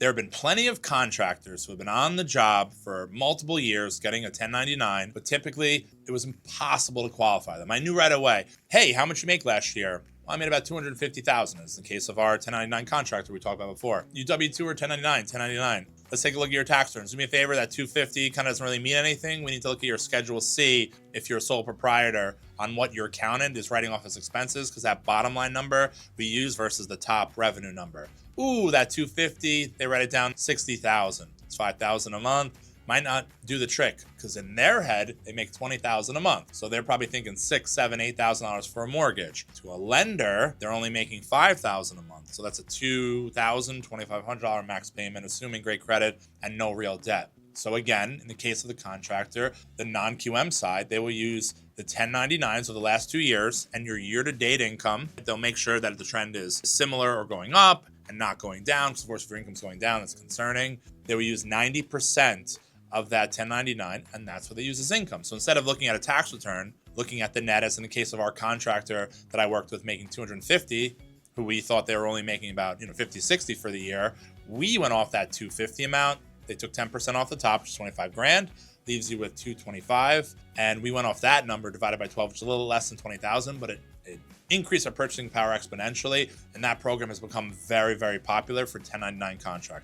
There have been plenty of contractors who have been on the job for multiple years getting a 1099, but typically it was impossible to qualify them. I knew right away, hey, how much you make last year? Well, I made about $250,000, as in the case of our 1099 contractor we talked about before. You W-2 or 1099, 1099. Let's take a look at your tax returns. Do me a favor, that 250 kind of doesn't really mean anything. We need to look at your Schedule C if you're a sole proprietor on what your accountant is writing off as expenses, because that bottom line number we use versus the top revenue number. Ooh, that 250, they write it down 60,000. It's 5,000 a month. Might not do the trick because in their head, they make 20,000 a month. So they're probably thinking $6,000, $7,000, $8,000 for a mortgage. To a lender, they're only making 5,000 a month. So that's a $2,000, $2,500 max payment, assuming great credit and no real debt. So again, in the case of the contractor, the non-QM side, they will use the 1099s of the last 2 years and your year-to-date income. They'll make sure that the trend is similar or going up and not going down, because of course if your income's going down, it's concerning. They will use 90% of that 1099, and that's what they use as income. So instead of looking at a tax return, looking at the net, as in the case of our contractor that I worked with making 250, who we thought they were only making about 50, 60 for the year, we went off that 250 amount. They took 10% off the top, which is 25 grand, leaves you with 225. And we went off that number divided by 12, which is a little less than 20,000, but it increased our purchasing power exponentially. And that program has become very, very popular for 1099 contractors.